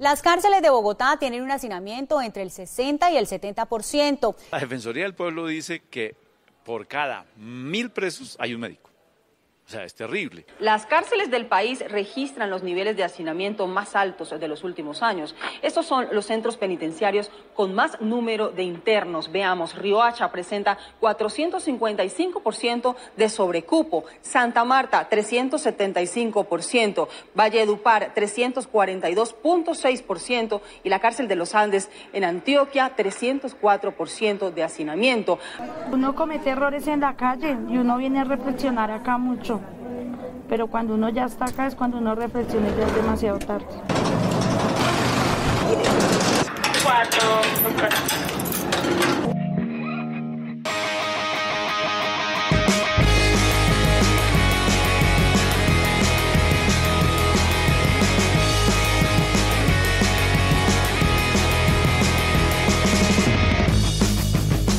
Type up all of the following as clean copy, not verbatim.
Las cárceles de Bogotá tienen un hacinamiento entre el 60 y el 70%. La Defensoría del Pueblo dice que por cada 1.000 presos hay un médico. O sea, es terrible. Las cárceles del país registran los niveles de hacinamiento más altos de los últimos años. Estos son los centros penitenciarios con más número de internos. Veamos, Riohacha presenta 455% de sobrecupo, Santa Marta 375%, Valledupar 342.6% y la cárcel de los Andes en Antioquia 304% de hacinamiento. Uno comete errores en la calle y uno viene a reflexionar acá mucho. Pero cuando uno ya está acá es cuando uno reflexiona y ya es demasiado tarde.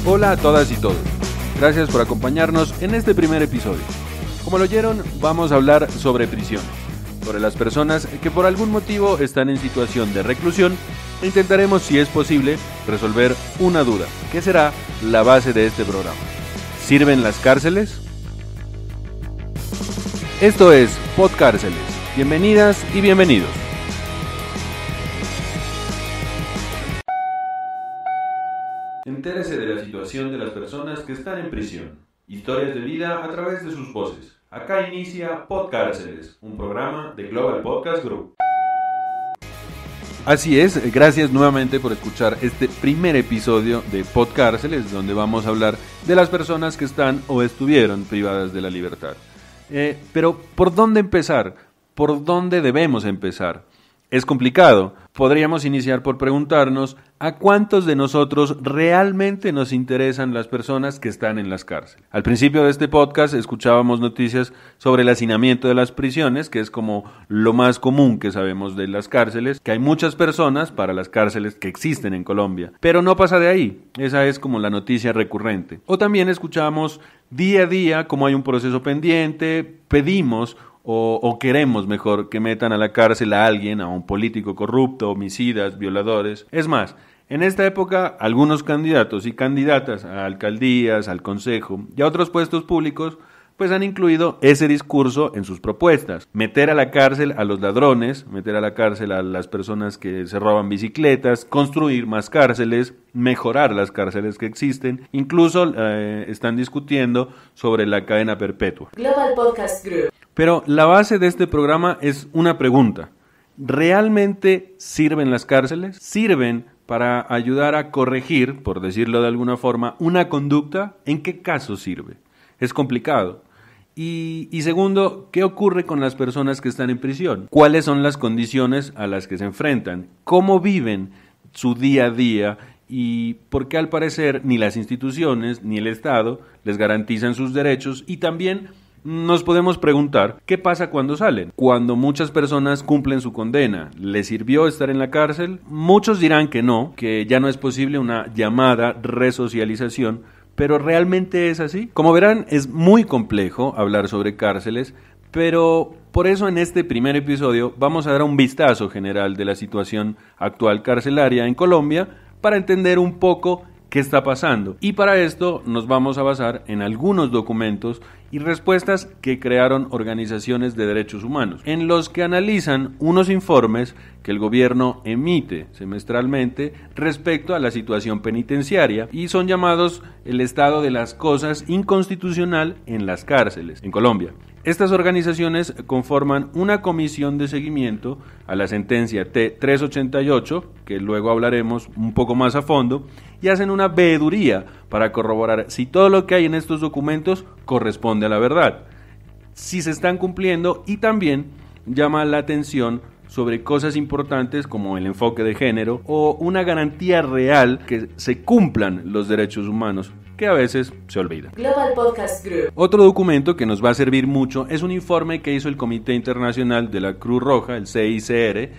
Hola a todas y todos. Gracias por acompañarnos en este primer episodio. Como lo oyeron, vamos a hablar sobre prisiones, sobre las personas que por algún motivo están en situación de reclusión e intentaremos, si es posible, resolver una duda, que será la base de este programa. ¿Sirven las cárceles? Esto es Podcárceles. Bienvenidas y bienvenidos. Entérese de la situación de las personas que están en prisión. Historias de vida a través de sus voces. Acá inicia Podcárceles, un programa de Global Podcast Group. Así es, gracias nuevamente por escuchar este primer episodio de Podcárceles, donde vamos a hablar de las personas que están o estuvieron privadas de la libertad. Pero, ¿por dónde empezar? ¿Por dónde debemos empezar? Es complicado. Podríamos iniciar por preguntarnos ¿a cuántos de nosotros realmente nos interesan las personas que están en las cárceles? Al principio de este podcast escuchábamos noticias sobre el hacinamiento de las prisiones, que es como lo más común que sabemos de las cárceles, que hay muchas personas para las cárceles que existen en Colombia, pero no pasa de ahí. Esa es como la noticia recurrente. O también escuchamos día a día como hay un proceso pendiente, pedimos o queremos mejor que metan a la cárcel a alguien, a un político corrupto, homicidas, violadores. Es más, en esta época algunos candidatos y candidatas a alcaldías, al consejo y a otros puestos públicos pues han incluido ese discurso en sus propuestas. Meter a la cárcel a los ladrones, meter a la cárcel a las personas que se roban bicicletas, construir más cárceles, mejorar las cárceles que existen. Incluso están discutiendo sobre la cadena perpetua. Global Podcast Group. Pero la base de este programa es una pregunta. ¿Realmente sirven las cárceles? ¿Sirven para ayudar a corregir, por decirlo de alguna forma, una conducta? ¿En qué caso sirve? Es complicado. Y segundo, ¿qué ocurre con las personas que están en prisión? ¿Cuáles son las condiciones a las que se enfrentan? ¿Cómo viven su día a día? Y por qué al parecer ni las instituciones ni el Estado les garantizan sus derechos. Y también nos podemos preguntar, ¿qué pasa cuando salen? Cuando muchas personas cumplen su condena, ¿les sirvió estar en la cárcel? Muchos dirán que no, que ya no es posible una llamada resocialización, pero ¿realmente es así? Como verán, es muy complejo hablar sobre cárceles, pero por eso en este primer episodio vamos a dar un vistazo general de la situación actual carcelaria en Colombia para entender un poco qué está pasando. Y para esto nos vamos a basar en algunos documentos y respuestas que crearon organizaciones de derechos humanos, en los que analizan unos informes que el gobierno emite semestralmente respecto a la situación penitenciaria y son llamados el estado de las cosas inconstitucional en las cárceles en Colombia. Estas organizaciones conforman una comisión de seguimiento a la sentencia T-388, que luego hablaremos un poco más a fondo, y hacen una veeduría para corroborar si todo lo que hay en estos documentos corresponde a la verdad, si se están cumpliendo, y también llama la atención sobre cosas importantes como el enfoque de género o una garantía real que se cumplan los derechos humanos, que a veces se olvida. Global Podcast Group. Otro documento que nos va a servir mucho es un informe que hizo el Comité Internacional de la Cruz Roja, el CICR,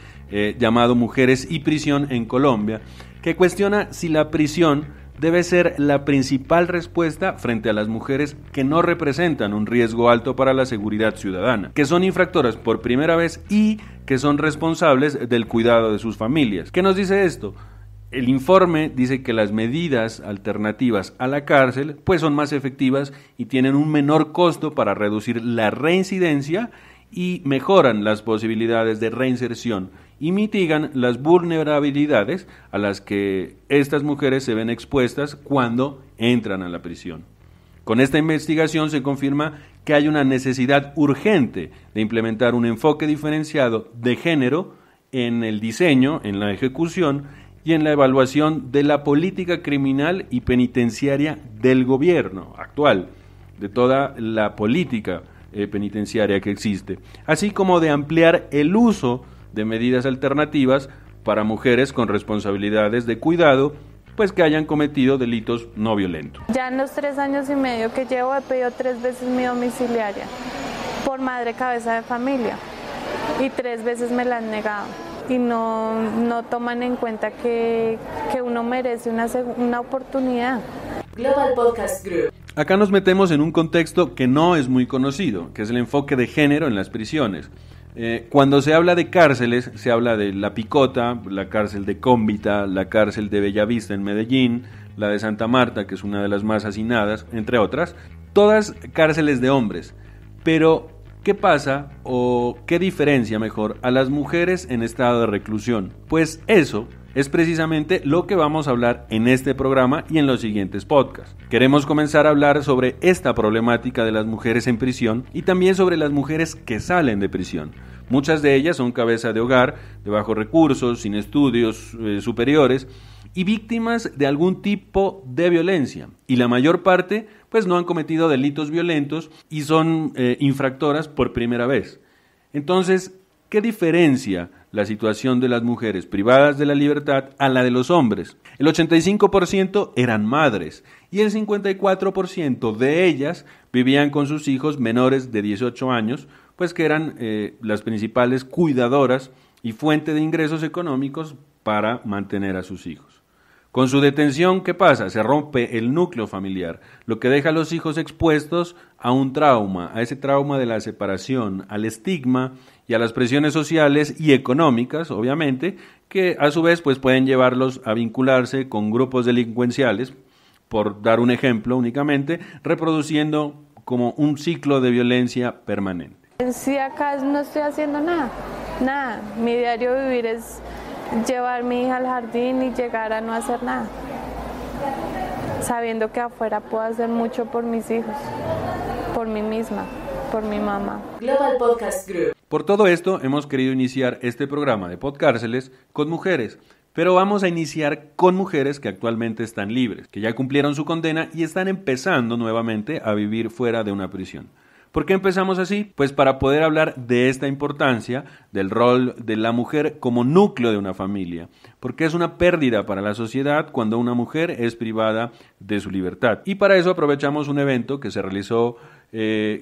llamado Mujeres y Prisión en Colombia, que cuestiona si la prisión debe ser la principal respuesta frente a las mujeres que no representan un riesgo alto para la seguridad ciudadana, que son infractoras por primera vez y que son responsables del cuidado de sus familias. ¿Qué nos dice esto? El informe dice que las medidas alternativas a la cárcel pues son más efectivas y tienen un menor costo para reducir la reincidencia y mejoran las posibilidades de reinserción y mitigan las vulnerabilidades a las que estas mujeres se ven expuestas cuando entran a la prisión. Con esta investigación se confirma que hay una necesidad urgente de implementar un enfoque diferenciado de género en el diseño, en la ejecución y en la evaluación de la política criminal y penitenciaria del gobierno actual, de toda la política penitenciaria que existe, así como de ampliar el uso de medidas alternativas para mujeres con responsabilidades de cuidado, pues que hayan cometido delitos no violentos. Ya en los 3 años y medio que llevo he pedido 3 veces mi domiciliaria por madre cabeza de familia y 3 veces me la han negado y no toman en cuenta que uno merece una oportunidad. Global Podcast Group. Acá nos metemos en un contexto que no es muy conocido, que es el enfoque de género en las prisiones. Cuando se habla de cárceles, se habla de La Picota, la cárcel de Cómbita, la cárcel de Bellavista en Medellín, la de Santa Marta, que es una de las más hacinadas, entre otras, todas cárceles de hombres. Pero, ¿qué pasa o qué diferencia mejor a las mujeres en estado de reclusión? Pues eso es precisamente lo que vamos a hablar en este programa y en los siguientes podcasts. Queremos comenzar a hablar sobre esta problemática de las mujeres en prisión y también sobre las mujeres que salen de prisión. Muchas de ellas son cabeza de hogar, de bajos recursos, sin estudios superiores y víctimas de algún tipo de violencia. Y la mayor parte pues no han cometido delitos violentos y son infractoras por primera vez. Entonces, ¿qué diferencia la situación de las mujeres privadas de la libertad a la de los hombres? El 85% eran madres y el 54% de ellas vivían con sus hijos menores de 18 años, pues que eran las principales cuidadoras y fuente de ingresos económicos para mantener a sus hijos. Con su detención, ¿qué pasa? Se rompe el núcleo familiar, lo que deja a los hijos expuestos a un trauma, a ese trauma de la separación, al estigma y a las presiones sociales y económicas, obviamente, que a su vez pues pueden llevarlos a vincularse con grupos delincuenciales, por dar un ejemplo únicamente, reproduciendo como un ciclo de violencia permanente. Sí, acá no estoy haciendo nada. Mi diario vivir es llevar a mi hija al jardín y llegar a no hacer nada, sabiendo que afuera puedo hacer mucho por mis hijos, por mí misma, por mi mamá. Global Podcast Group. Por todo esto hemos querido iniciar este programa de Podcárceles con mujeres, pero vamos a iniciar con mujeres que actualmente están libres, que ya cumplieron su condena y están empezando nuevamente a vivir fuera de una prisión. ¿Por qué empezamos así? Pues para poder hablar de esta importancia, del rol de la mujer como núcleo de una familia, porque es una pérdida para la sociedad cuando una mujer es privada de su libertad. Y para eso aprovechamos un evento que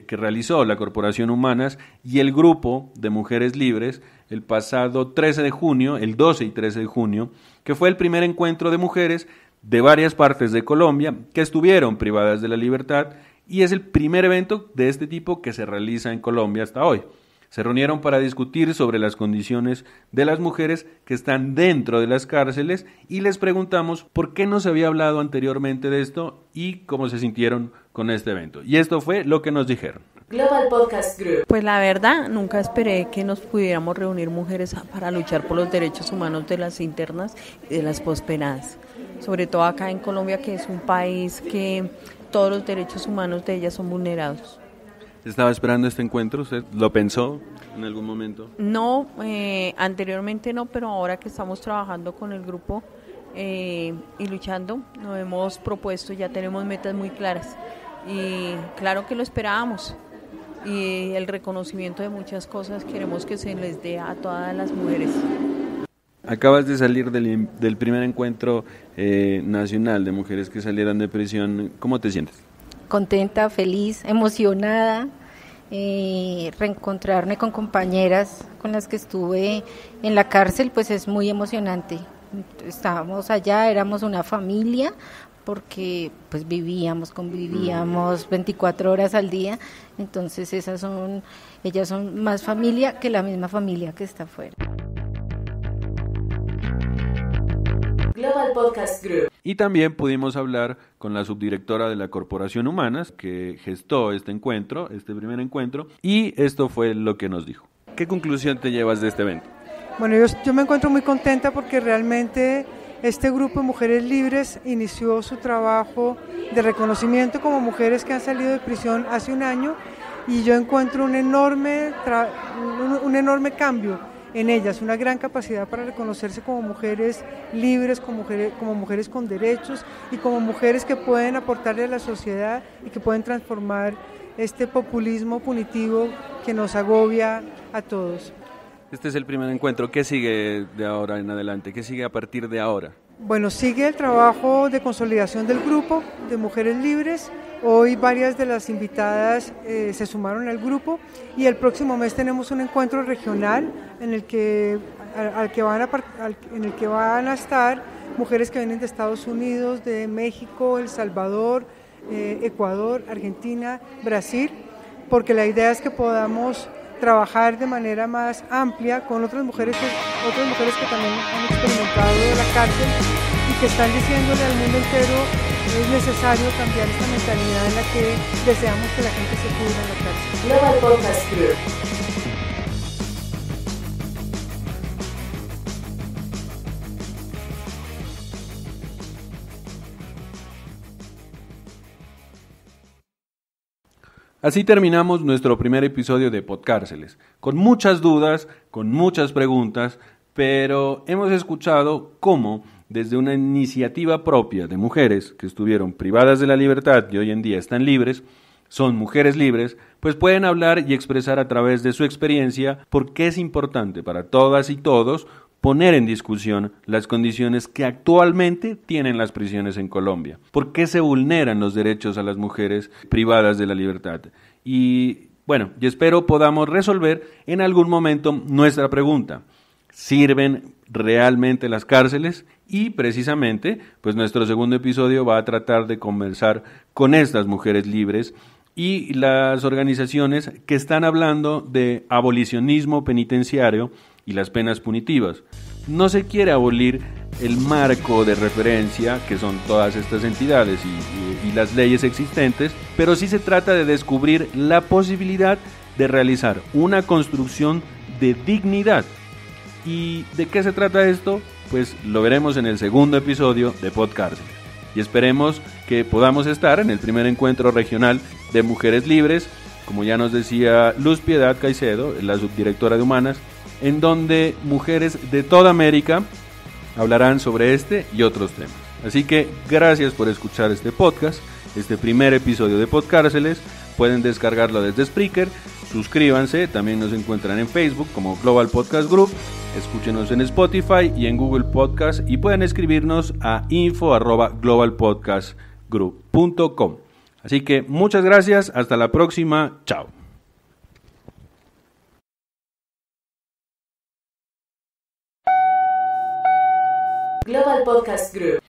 realizó la Corporación Humanas y el grupo de Mujeres Libres el pasado 13 de junio, el 12 y 13 de junio, que fue el primer encuentro de mujeres de varias partes de Colombia que estuvieron privadas de la libertad. Y es el primer evento de este tipo que se realiza en Colombia hasta hoy. Se reunieron para discutir sobre las condiciones de las mujeres que están dentro de las cárceles y les preguntamos por qué no se había hablado anteriormente de esto y cómo se sintieron con este evento. Y esto fue lo que nos dijeron. Global Podcast Group. Pues la verdad, nunca esperé que nos pudiéramos reunir mujeres para luchar por los derechos humanos de las internas y de las pospenadas. Sobre todo acá en Colombia, que es un país que todos los derechos humanos de ellas son vulnerados. ¿Estaba esperando este encuentro? ¿Usted lo pensó en algún momento? No, anteriormente no, pero ahora que estamos trabajando con el grupo y luchando, nos hemos propuesto, ya tenemos metas muy claras y claro que lo esperábamos. Y el reconocimiento de muchas cosas queremos que se les dé a todas las mujeres. Acabas de salir del primer encuentro nacional de mujeres que salieron de prisión. ¿Cómo te sientes? Contenta, feliz, emocionada, reencontrarme con compañeras con las que estuve en la cárcel, pues es muy emocionante. Estábamos allá, éramos una familia, porque pues convivíamos 24 horas al día, entonces ellas son más familia que la misma familia que está afuera. Global Podcast Group. Y también pudimos hablar con la subdirectora de la Corporación Humanas, que gestó este primer encuentro, y esto fue lo que nos dijo. ¿Qué conclusión te llevas de este evento? Bueno, yo me encuentro muy contenta porque realmente este grupo de mujeres libres inició su trabajo de reconocimiento como mujeres que han salido de prisión hace un año, y yo encuentro un enorme cambio en ellas, una gran capacidad para reconocerse como mujeres libres, como mujeres con derechos y como mujeres que pueden aportarle a la sociedad y que pueden transformar este populismo punitivo que nos agobia a todos. Este es el primer encuentro. ¿Qué sigue de ahora en adelante? ¿Qué sigue a partir de ahora? Bueno, sigue el trabajo de consolidación del grupo de mujeres libres. Hoy varias de las invitadas se sumaron al grupo, y el próximo mes tenemos un encuentro regional en el que van a estar mujeres que vienen de Estados Unidos, de México, El Salvador, Ecuador, Argentina, Brasil, porque la idea es que podamos trabajar de manera más amplia con otras mujeres que también han experimentado la cárcel y que están diciéndole al mundo entero: es necesario cambiar esta mentalidad en la que deseamos que la gente se pudra en la cárcel. Global Podcast Group. Así terminamos nuestro primer episodio de Podcárceles, con muchas dudas, con muchas preguntas, pero hemos escuchado cómo, desde una iniciativa propia de mujeres que estuvieron privadas de la libertad y hoy en día están libres, son mujeres libres, pues pueden hablar y expresar a través de su experiencia por qué es importante para todas y todos poner en discusión las condiciones que actualmente tienen las prisiones en Colombia, por qué se vulneran los derechos a las mujeres privadas de la libertad. Y bueno, yo espero podamos resolver en algún momento nuestra pregunta: ¿sirven realmente las cárceles? Y precisamente, pues nuestro segundo episodio va a tratar de conversar con estas mujeres libres y las organizaciones que están hablando de abolicionismo penitenciario y las penas punitivas. No se quiere abolir el marco de referencia, que son todas estas entidades y las leyes existentes, pero sí se trata de descubrir la posibilidad de realizar una construcción de dignidad. ¿Y de qué se trata esto? Pues lo veremos en el segundo episodio de Podcárceles. Y esperemos que podamos estar en el primer encuentro regional de mujeres libres, como ya nos decía Luz Piedad Caicedo, la subdirectora de Humanas, en donde mujeres de toda América hablarán sobre este y otros temas. Así que gracias por escuchar este podcast, este primer episodio de Podcárceles. Pueden descargarlo desde Spreaker, suscríbanse, también nos encuentran en Facebook como Global Podcast Group, escúchenos en Spotify y en Google Podcast, y pueden escribirnos a info@globalpodcastgroup.com. Así que muchas gracias, hasta la próxima, chao. Global Podcast Group.